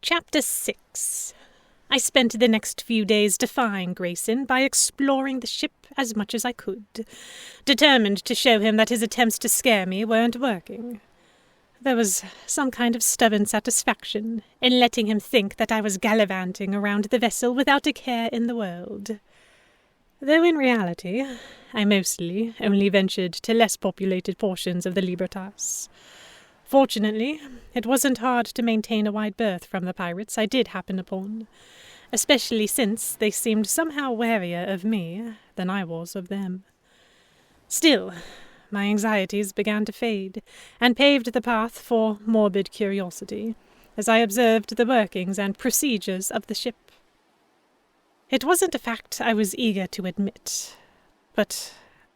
Chapter 6. I spent the next few days defying Grayson by exploring the ship as much as I could, determined to show him that his attempts to scare me weren't working. There was some kind of stubborn satisfaction in letting him think that I was gallivanting around the vessel without a care in the world. Though in reality, I mostly only ventured to less populated portions of the Libertas. Fortunately, it wasn't hard to maintain a wide berth from the pirates I did happen upon, especially since they seemed somehow warier of me than I was of them. Still, my anxieties began to fade, and paved the path for morbid curiosity, as I observed the workings and procedures of the ship. It wasn't a fact I was eager to admit, but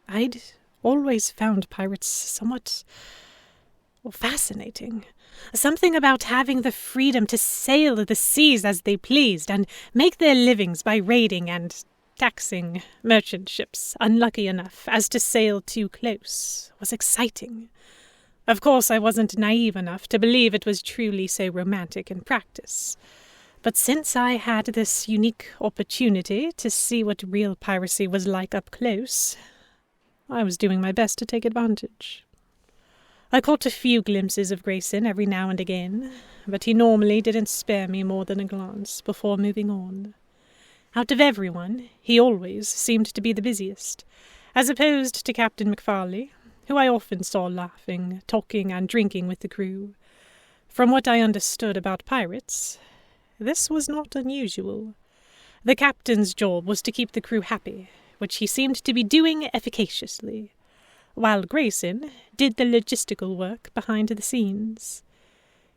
I'd always found pirates somewhat fascinating. Something about having the freedom to sail the seas as they pleased and make their livings by raiding and taxing merchant ships unlucky enough as to sail too close was exciting. Of course, I wasn't naive enough to believe it was truly so romantic in practice. But since I had this unique opportunity to see what real piracy was like up close, I was doing my best to take advantage. I caught a few glimpses of Grayson every now and again, but he normally didn't spare me more than a glance before moving on. Out of everyone, he always seemed to be the busiest, as opposed to Captain McFarley, who I often saw laughing, talking, and drinking with the crew. From what I understood about pirates, this was not unusual. The captain's job was to keep the crew happy, which he seemed to be doing efficaciously, while Grayson did the logistical work behind the scenes.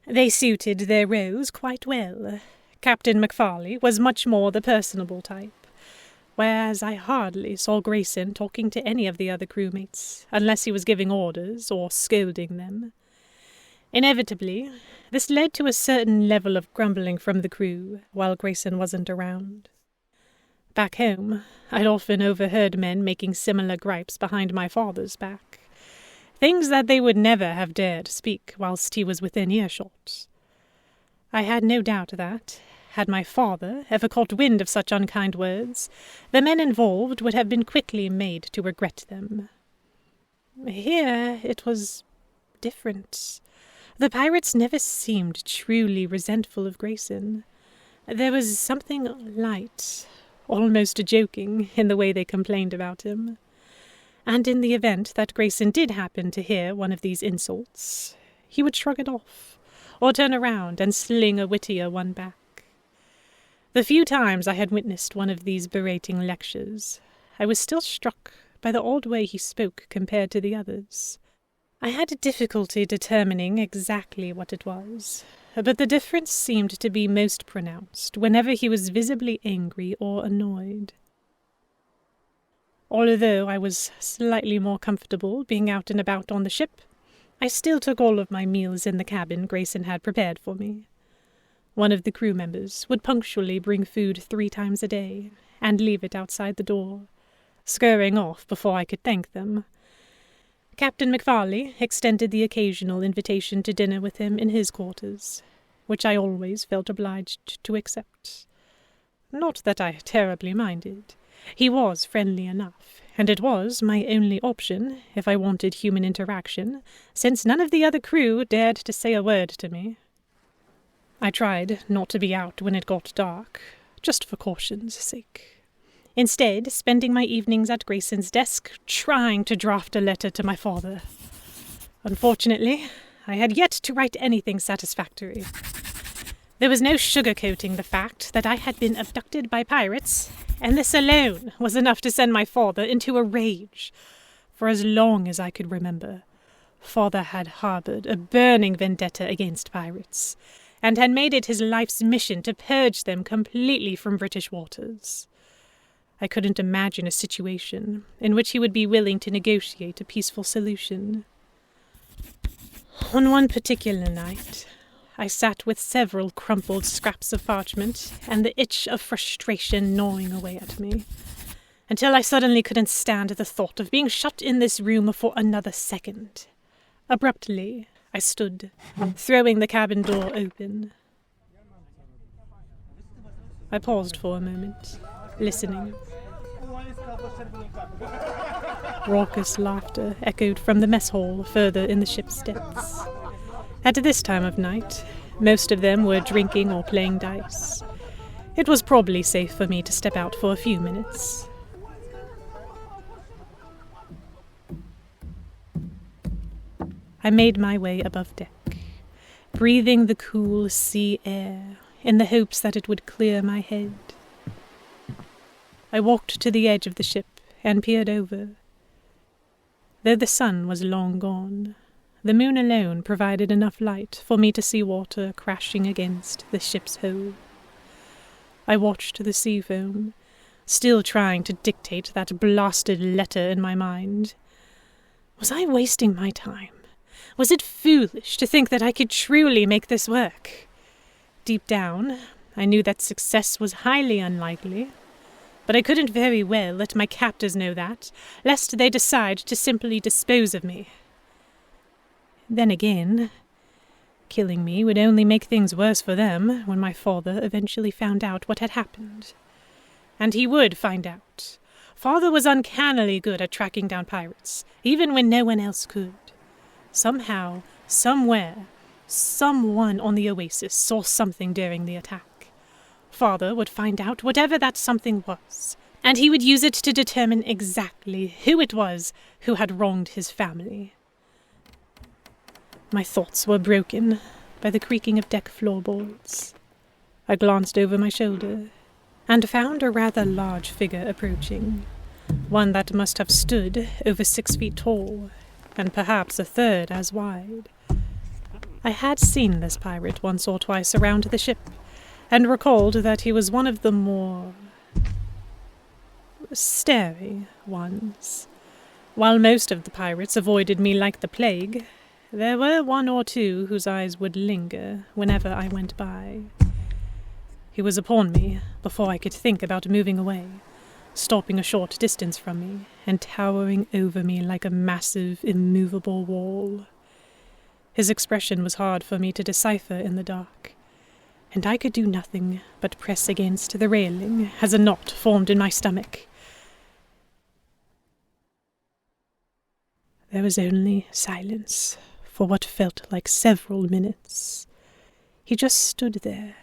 They suited their roles quite well. Captain McFarley was much more the personable type, whereas I hardly saw Grayson talking to any of the other crewmates, unless he was giving orders or scolding them. Inevitably, this led to a certain level of grumbling from the crew while Grayson wasn't around. Back home, I'd often overheard men making similar gripes behind my father's back, things that they would never have dared speak whilst he was within earshot. I had no doubt that, had my father ever caught wind of such unkind words, the men involved would have been quickly made to regret them. Here it was different. The pirates never seemed truly resentful of Grayson. There was something light, almost joking, in the way they complained about him. And in the event that Grayson did happen to hear one of these insults, he would shrug it off, or turn around and sling a wittier one back. The few times I had witnessed one of these berating lectures, I was still struck by the odd way he spoke compared to the others. I had difficulty determining exactly what it was, but the difference seemed to be most pronounced whenever he was visibly angry or annoyed. Although I was slightly more comfortable being out and about on the ship, I still took all of my meals in the cabin Grayson had prepared for me. One of the crew members would punctually bring food 3 times a day and leave it outside the door, scurrying off before I could thank them. Captain McFarley extended the occasional invitation to dinner with him in his quarters, which I always felt obliged to accept. Not that I terribly minded. He was friendly enough, and it was my only option if I wanted human interaction, since none of the other crew dared to say a word to me. I tried not to be out when it got dark, just for caution's sake. Instead, spending my evenings at Grayson's desk, trying to draft a letter to my father. Unfortunately, I had yet to write anything satisfactory. There was no sugarcoating the fact that I had been abducted by pirates, and this alone was enough to send my father into a rage. For as long as I could remember, father had harbored a burning vendetta against pirates, and had made it his life's mission to purge them completely from British waters. I couldn't imagine a situation in which he would be willing to negotiate a peaceful solution. On one particular night, I sat with several crumpled scraps of parchment and the itch of frustration gnawing away at me, until I suddenly couldn't stand the thought of being shut in this room for another second. Abruptly, I stood, throwing the cabin door open. I paused for a moment, listening. Raucous laughter echoed from the mess hall further in the ship's depths. At this time of night, most of them were drinking or playing dice. It was probably safe for me to step out for a few minutes. I made my way above deck, breathing the cool sea air in the hopes that it would clear my head. I walked to the edge of the ship and peered over. Though the sun was long gone, the moon alone provided enough light for me to see water crashing against the ship's hull. I watched the sea foam, still trying to dictate that blasted letter in my mind. Was I wasting my time? Was it foolish to think that I could truly make this work? Deep down, I knew that success was highly unlikely, but I couldn't very well let my captors know that, lest they decide to simply dispose of me. Then again, killing me would only make things worse for them when my father eventually found out what had happened. And he would find out. Father was uncannily good at tracking down pirates, even when no one else could. Somehow, somewhere, someone on the Oasis saw something during the attack. Father would find out whatever that something was, and he would use it to determine exactly who it was who had wronged his family. My thoughts were broken by the creaking of deck floorboards. I glanced over my shoulder and found a rather large figure approaching, one that must have stood over 6 feet tall, and perhaps a third as wide. I had seen this pirate once or twice around the ship, and recalled that he was one of the more starey ones. While most of the pirates avoided me like the plague, there were one or two whose eyes would linger whenever I went by. He was upon me before I could think about moving away, stopping a short distance from me and towering over me like a massive, immovable wall. His expression was hard for me to decipher in the dark, and I could do nothing but press against the railing as a knot formed in my stomach. There was only silence for what felt like several minutes. He just stood there,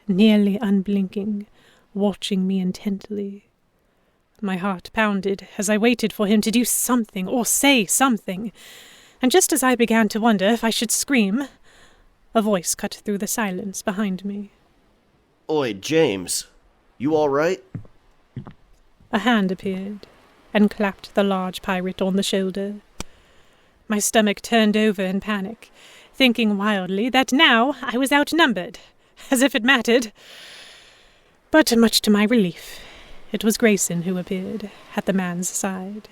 nearly unblinking, watching me intently. My heart pounded as I waited for him to do something or say something, and just as I began to wonder if I should scream, a voice cut through the silence behind me. Oi, James, you all right? A hand appeared and clapped the large pirate on the shoulder. My stomach turned over in panic, thinking wildly that now I was outnumbered, as if it mattered. But much to my relief, it was Grayson who appeared at the man's side.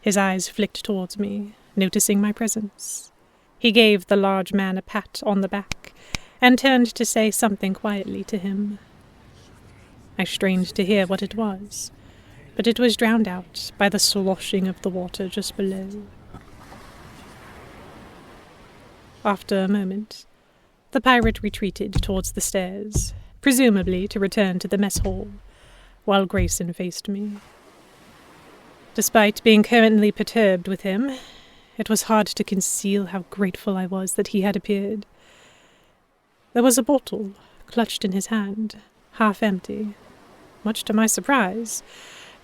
His eyes flicked towards me, noticing my presence. He gave the large man a pat on the back and turned to say something quietly to him. I strained to hear what it was, but it was drowned out by the sloshing of the water just below. After a moment, the pirate retreated towards the stairs, presumably to return to the mess hall, while Grayson faced me. Despite being currently perturbed with him, it was hard to conceal how grateful I was that he had appeared. There was a bottle clutched in his hand, half empty. Much to my surprise,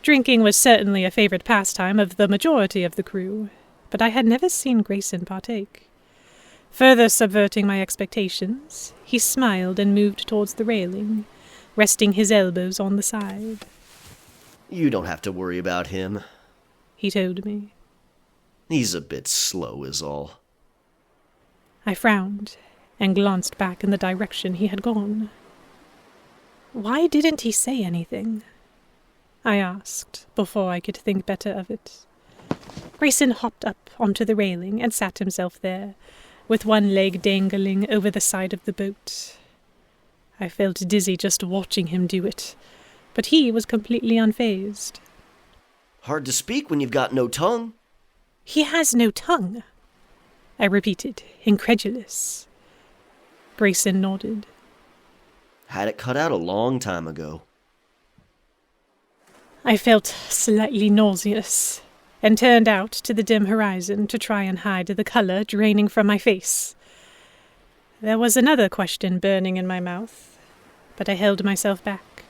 drinking was certainly a favorite pastime of the majority of the crew, but I had never seen Grayson partake. Further subverting my expectations, he smiled and moved towards the railing, resting his elbows on the side. You don't have to worry about him, he told me. He's a bit slow is all. I frowned and glanced back in the direction he had gone. Why didn't he say anything? I asked, before I could think better of it. Grayson hopped up onto the railing and sat himself there, with one leg dangling over the side of the boat. I felt dizzy just watching him do it, but he was completely unfazed. Hard to speak when you've got no tongue. He has no tongue, I repeated, incredulous. Grayson nodded. Had it cut out a long time ago. I felt slightly nauseous, and turned out to the dim horizon to try and hide the colour draining from my face. There was another question burning in my mouth, but I held myself back,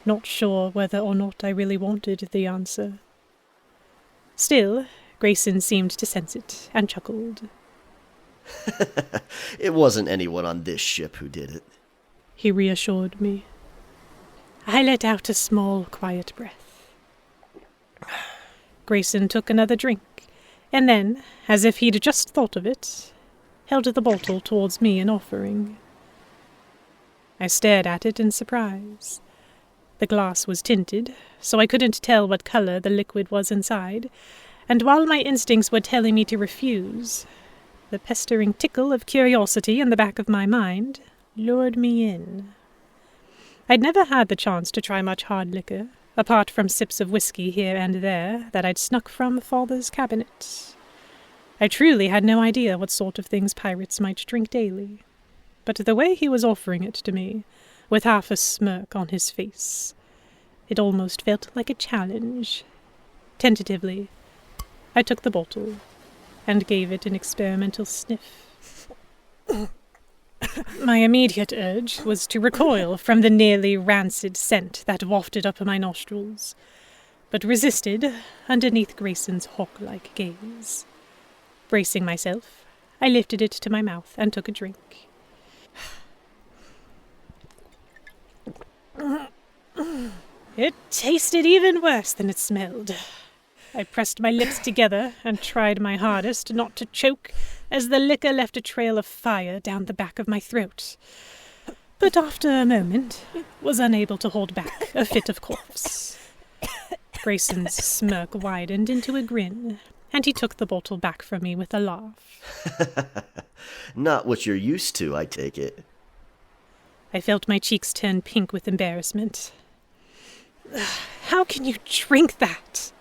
not sure whether or not I really wanted the answer. Still, Grayson seemed to sense it, and chuckled. It wasn't anyone on this ship who did it, he reassured me. I let out a small, quiet breath. Grayson took another drink, and then, as if he'd just thought of it, held the bottle towards me in offering. I stared at it in surprise. The glass was tinted, so I couldn't tell what colour the liquid was inside, and while my instincts were telling me to refuse, the pestering tickle of curiosity in the back of my mind lured me in. I'd never had the chance to try much hard liquor, apart from sips of whiskey here and there that I'd snuck from Father's cabinet. I truly had no idea what sort of things pirates might drink daily, but the way he was offering it to me, with half a smirk on his face, it almost felt like a challenge. Tentatively, I took the bottle and gave it an experimental sniff. My immediate urge was to recoil from the nearly rancid scent that wafted up my nostrils, but resisted underneath Grayson's hawk-like gaze. Bracing myself, I lifted it to my mouth and took a drink. It tasted even worse than it smelled. I pressed my lips together and tried my hardest not to choke as the liquor left a trail of fire down the back of my throat. But after a moment, was unable to hold back a fit of coughs. Grayson's smirk widened into a grin, and he took the bottle back from me with a laugh. Not what you're used to, I take it. I felt my cheeks turn pink with embarrassment. How can you drink that?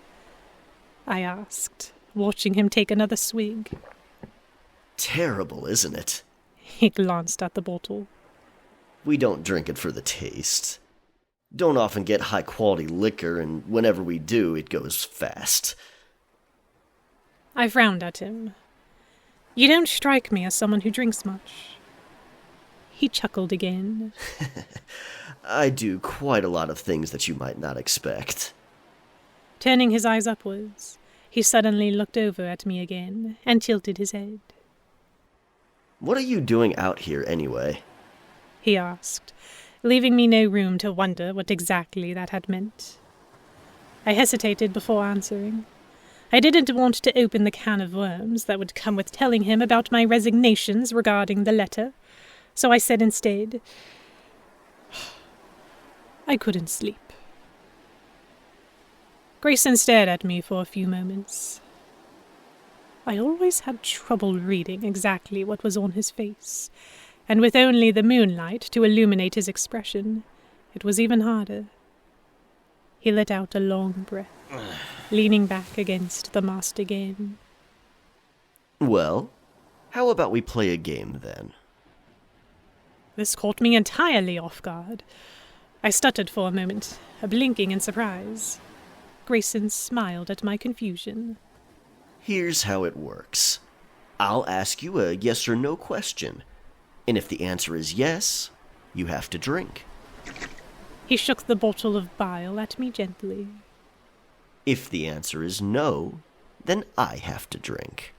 I asked, watching him take another swig. Terrible, isn't it? He glanced at the bottle. We don't drink it for the taste. Don't often get high-quality liquor, and whenever we do, it goes fast. I frowned at him. You don't strike me as someone who drinks much. He chuckled again. I do quite a lot of things that you might not expect. Turning his eyes upwards, he suddenly looked over at me again and tilted his head. What are you doing out here, anyway? He asked, leaving me no room to wonder what exactly that had meant. I hesitated before answering. I didn't want to open the can of worms that would come with telling him about my resignations regarding the letter, so I said instead, I couldn't sleep. Grayson stared at me for a few moments. I always had trouble reading exactly what was on his face, and with only the moonlight to illuminate his expression, it was even harder. He let out a long breath, leaning back against the mast again. Well, how about we play a game, then? This caught me entirely off guard. I stuttered for a moment, blinking in surprise. Grayson smiled at my confusion. Here's how it works. I'll ask you a yes or no question, and if the answer is yes, you have to drink. He shook the bottle of bile at me gently. If the answer is no, then I have to drink.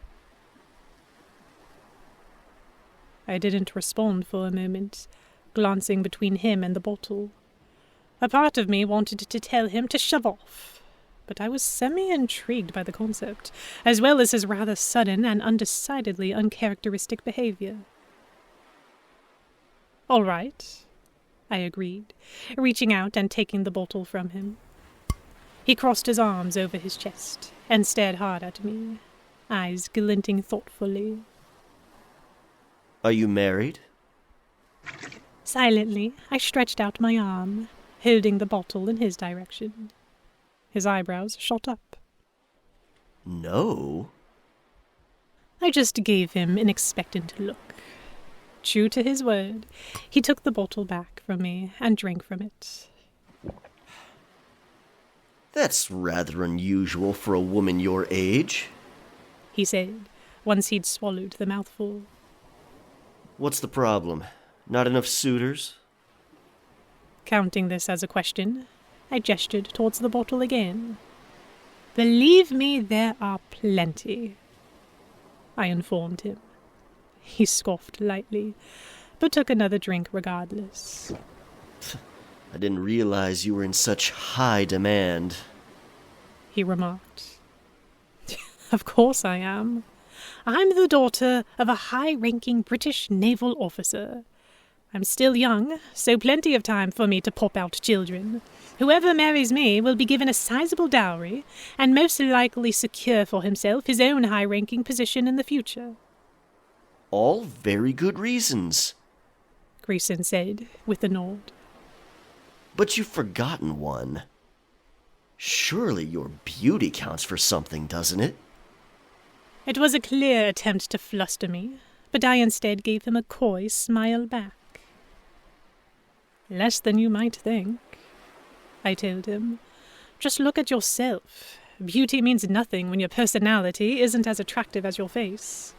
I didn't respond for a moment, glancing between him and the bottle. A part of me wanted to tell him to shove off, but I was semi-intrigued by the concept, as well as his rather sudden and undecidedly uncharacteristic behavior. All right, I agreed, reaching out and taking the bottle from him. He crossed his arms over his chest and stared hard at me, eyes glinting thoughtfully. Are you married? Silently, I stretched out my arm, holding the bottle in his direction. His eyebrows shot up. No. I just gave him an expectant look. True to his word, he took the bottle back from me and drank from it. That's rather unusual for a woman your age, he said, once he'd swallowed the mouthful. What's the problem? Not enough suitors? Counting this as a question, I gestured towards the bottle again. Believe me, there are plenty, I informed him. He scoffed lightly, but took another drink regardless. I didn't realize you were in such high demand, he remarked. Of course I am. I'm the daughter of a high-ranking British naval officer. I'm still young, so plenty of time for me to pop out children. Whoever marries me will be given a sizable dowry, and most likely secure for himself his own high-ranking position in the future. All very good reasons, Grayson said, with a nod. But you've forgotten one. Surely your beauty counts for something, doesn't it? It was a clear attempt to fluster me, but I instead gave him a coy smile back. Less than you might think, I told him. Just look at yourself. Beauty means nothing when your personality isn't as attractive as your face.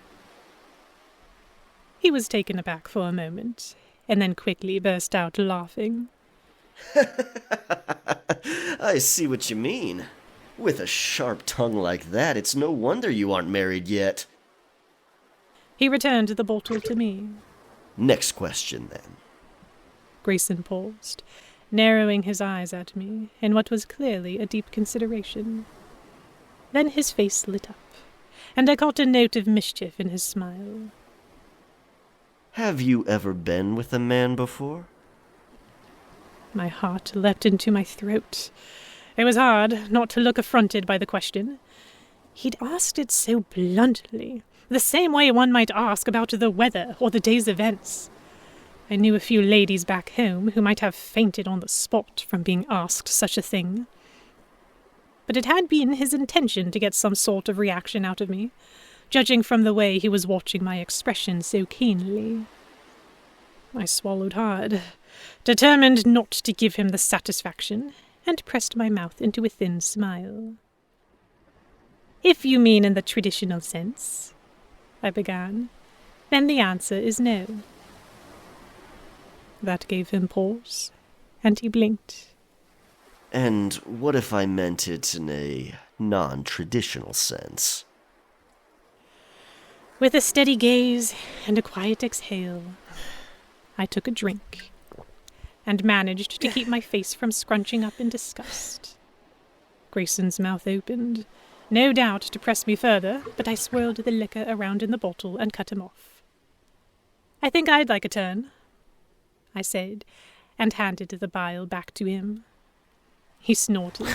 He was taken aback for a moment, and then quickly burst out laughing. I see what you mean. With a sharp tongue like that, it's no wonder you aren't married yet. He returned the bottle to me. Next question, then. Grayson paused, narrowing his eyes at me in what was clearly a deep consideration. Then his face lit up, and I caught a note of mischief in his smile. Have you ever been with a man before? My heart leapt into my throat. It was hard not to look affronted by the question. He'd asked it so bluntly, the same way one might ask about the weather or the day's events. I knew a few ladies back home who might have fainted on the spot from being asked such a thing. But it had been his intention to get some sort of reaction out of me, judging from the way he was watching my expression so keenly. I swallowed hard, determined not to give him the satisfaction, and pressed my mouth into a thin smile. If you mean in the traditional sense, I began, then the answer is no. That gave him pause, and he blinked. And what if I meant it in a non-traditional sense? With a steady gaze and a quiet exhale, I took a drink, and managed to keep my face from scrunching up in disgust. Grayson's mouth opened, no doubt to press me further, but I swirled the liquor around in the bottle and cut him off. I think I'd like a turn, I said, and handed the vial back to him. He snorted,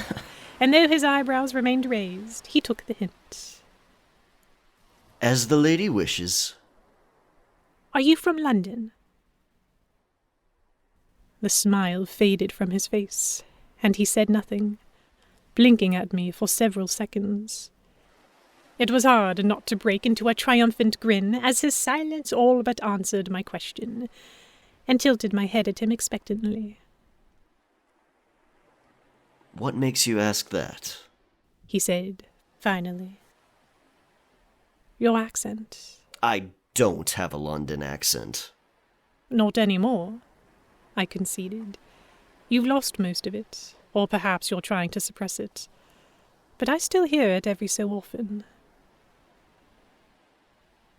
and though his eyebrows remained raised, he took the hint. As the lady wishes. Are you from London? The smile faded from his face, and he said nothing, blinking at me for several seconds. It was hard not to break into a triumphant grin as his silence all but answered my question, and tilted my head at him expectantly. What makes you ask that? He said, finally. Your accent. I don't have a London accent. Not anymore, I conceded. You've lost most of it, or perhaps you're trying to suppress it. But I still hear it every so often.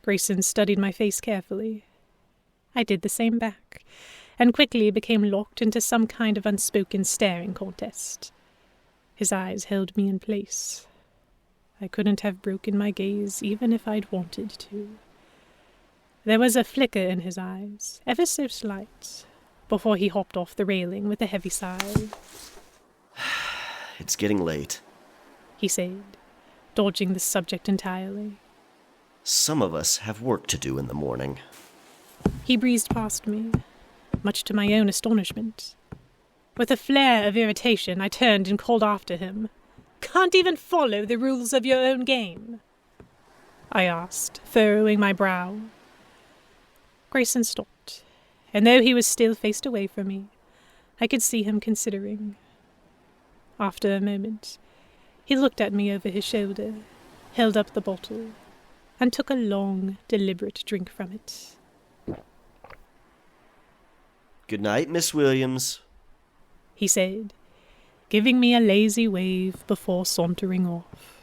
Grayson studied my face carefully. I did the same back, and quickly became locked into some kind of unspoken staring contest. His eyes held me in place. I couldn't have broken my gaze even if I'd wanted to. There was a flicker in his eyes, ever so slight, before he hopped off the railing with a heavy sigh. It's getting late, he said, dodging the subject entirely. Some of us have work to do in the morning. He breezed past me, much to my own astonishment. With a flare of irritation, I turned and called after him. Can't even follow the rules of your own game? I asked, furrowing my brow. Grayson stopped, and though he was still faced away from me, I could see him considering. After a moment, he looked at me over his shoulder, held up the bottle, and took a long, deliberate drink from it. "Good night, Miss Williams," he said, giving me a lazy wave before sauntering off.